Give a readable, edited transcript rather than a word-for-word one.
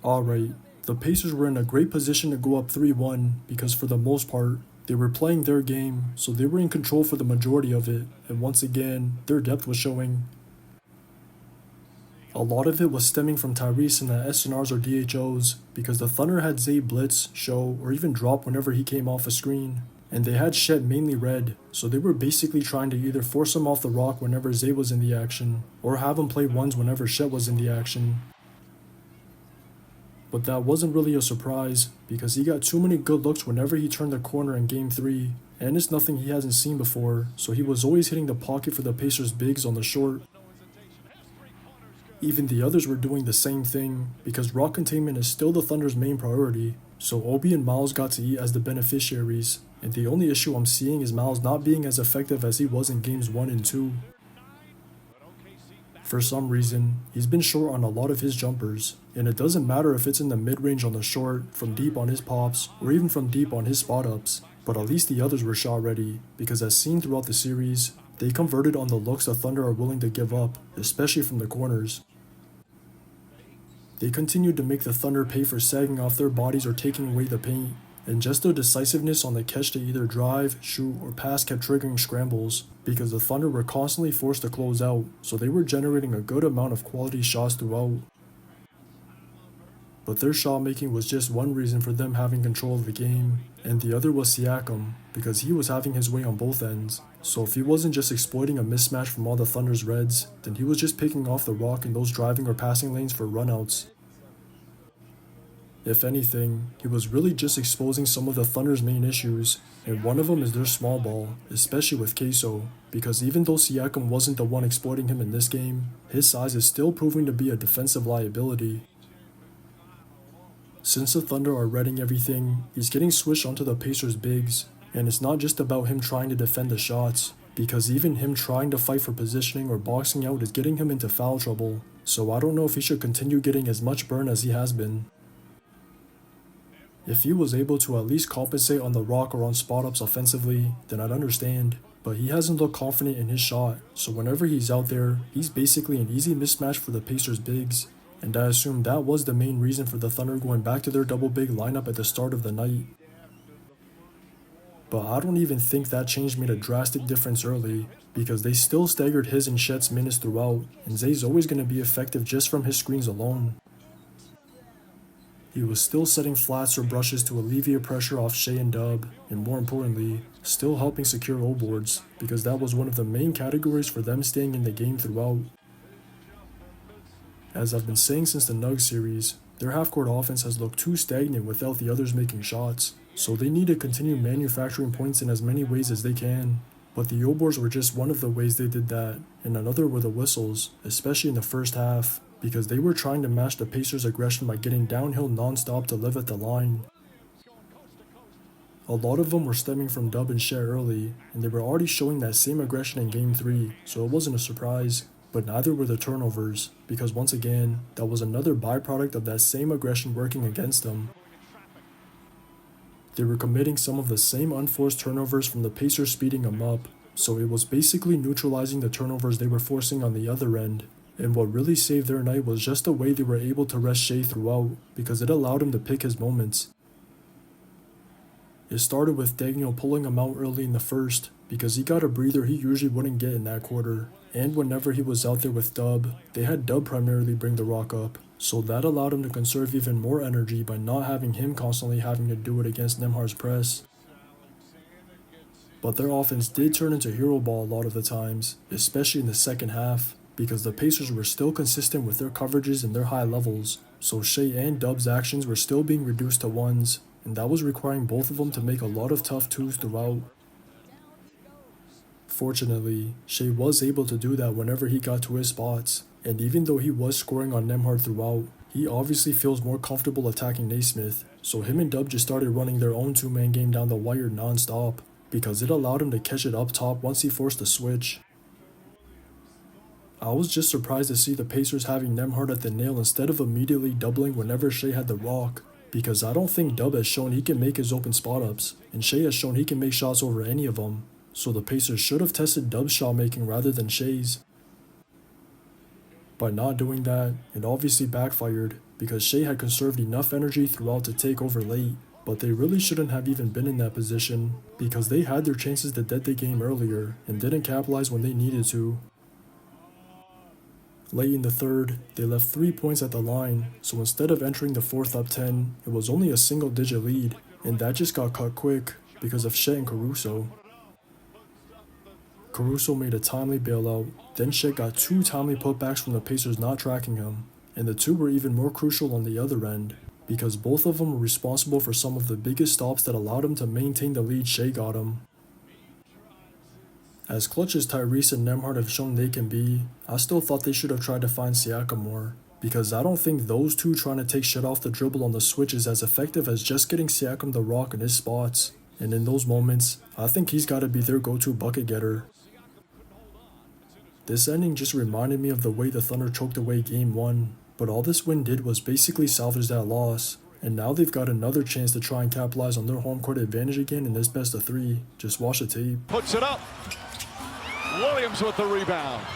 Alright, the Pacers were in a great position to go up 3-1 because for the most part, they were playing their game, so they were in control for the majority of it, and once again, their depth was showing. A lot of it was stemming from Tyrese and the SNRs or DHOs, because the Thunder had Zay blitz, show, or even drop whenever he came off a screen, and they had Shet mainly red, so they were basically trying to either force him off the rock whenever Zay was in the action, or have him play ones whenever Shet was in the action. But that wasn't really a surprise, because he got too many good looks whenever he turned the corner in Game 3, and it's nothing he hasn't seen before, so he was always hitting the pocket for the Pacers bigs on the short. Even the others were doing the same thing, because rock containment is still the Thunder's main priority, so Obi and Miles got to eat as the beneficiaries, and the only issue I'm seeing is Miles not being as effective as he was in Games 1 and 2. For some reason, he's been short on a lot of his jumpers, and it doesn't matter if it's in the mid-range on the short, from deep on his pops, or even from deep on his spot-ups, but at least the others were shot ready, because as seen throughout the series, they converted on the looks the Thunder are willing to give up, especially from the corners. They continued to make the Thunder pay for sagging off their bodies or taking away the paint, and just their decisiveness on the catch to either drive, shoot, or pass kept triggering scrambles, because the Thunder were constantly forced to close out, so they were generating a good amount of quality shots throughout. But their shot making was just one reason for them having control of the game, and the other was Siakam, because he was having his way on both ends. So if he wasn't just exploiting a mismatch from all the Thunder's reds, then he was just picking off the rock in those driving or passing lanes for runouts. If anything, he was really just exposing some of the Thunder's main issues, and one of them is their small ball, especially with Queso, because even though Siakam wasn't the one exploiting him in this game, his size is still proving to be a defensive liability. Since the Thunder are reading everything, he's getting switched onto the Pacers' bigs, and it's not just about him trying to defend the shots, because even him trying to fight for positioning or boxing out is getting him into foul trouble, so I don't know if he should continue getting as much burn as he has been. If he was able to at least compensate on the rock or on spot-ups offensively, then I'd understand, but he hasn't looked confident in his shot, so whenever he's out there, he's basically an easy mismatch for the Pacers' bigs, and I assume that was the main reason for the Thunder going back to their double big lineup at the start of the night. But I don't even think that change made a drastic difference early, because they still staggered his and Shet's minutes throughout, and Zay's always going to be effective just from his screens alone. He was still setting flats or brushes to alleviate pressure off Shai and Dub, and more importantly, still helping secure O-boards, because that was one of the main categories for them staying in the game throughout. As I've been saying since the Nuggets series, their half-court offense has looked too stagnant without the others making shots, so they need to continue manufacturing points in as many ways as they can. But the O-boards were just one of the ways they did that, and another were the whistles, especially in the first half, because they were trying to match the Pacers' aggression by getting downhill non-stop to live at the line. A lot of them were stemming from Dub and Shai early, and they were already showing that same aggression in Game 3, so it wasn't a surprise, but neither were the turnovers, because once again, that was another byproduct of that same aggression working against them. They were committing some of the same unforced turnovers from the Pacers speeding them up, so it was basically neutralizing the turnovers they were forcing on the other end. And what really saved their night was just the way they were able to rest Shai throughout, because it allowed him to pick his moments. It started with Daigneault pulling him out early in the first, because he got a breather he usually wouldn't get in that quarter, and whenever he was out there with Dub, they had Dub primarily bring the rock up, so that allowed him to conserve even more energy by not having him constantly having to do it against Nembhard's press. But their offense did turn into hero ball a lot of the times, especially in the second half, because the Pacers were still consistent with their coverages and their high levels, so Shai and Dub's actions were still being reduced to ones, and that was requiring both of them to make a lot of tough twos throughout. Fortunately, Shai was able to do that whenever he got to his spots, and even though he was scoring on Nembhard throughout, he obviously feels more comfortable attacking Naismith, so him and Dub just started running their own two-man game down the wire non-stop, because it allowed him to catch it up top once he forced the switch. I was just surprised to see the Pacers having Nembhard at the nail instead of immediately doubling whenever Shai had the rock, because I don't think Dub has shown he can make his open spot-ups, and Shai has shown he can make shots over any of them, so the Pacers should have tested Dub's shot making rather than Shai's. By not doing that, it obviously backfired because Shea had conserved enough energy throughout to take over late, but they really shouldn't have even been in that position because they had their chances to dead the game earlier and didn't capitalize when they needed to. Late in the third, they left 3 points at the line, so instead of entering the fourth up 10, it was only a single-digit lead, and that just got cut quick because of Chet and Caruso. Caruso made a timely bailout, then Chet got 2 timely putbacks from the Pacers not tracking him, and the 2 were even more crucial on the other end, because both of them were responsible for some of the biggest stops that allowed him to maintain the lead Shea got him. As clutch as Tyrese and Nembhard have shown they can be, I still thought they should have tried to find Siakam more, because I don't think those two trying to take shit off the dribble on the switch is as effective as just getting Siakam the rock in his spots, and in those moments, I think he's gotta be their go-to bucket getter. This ending just reminded me of the way the Thunder choked away Game 1, but all this win did was basically salvage that loss, and now they've got another chance to try and capitalize on their home court advantage again in this best of 3. Just watch the tape. Puts it up. Williams with the rebound.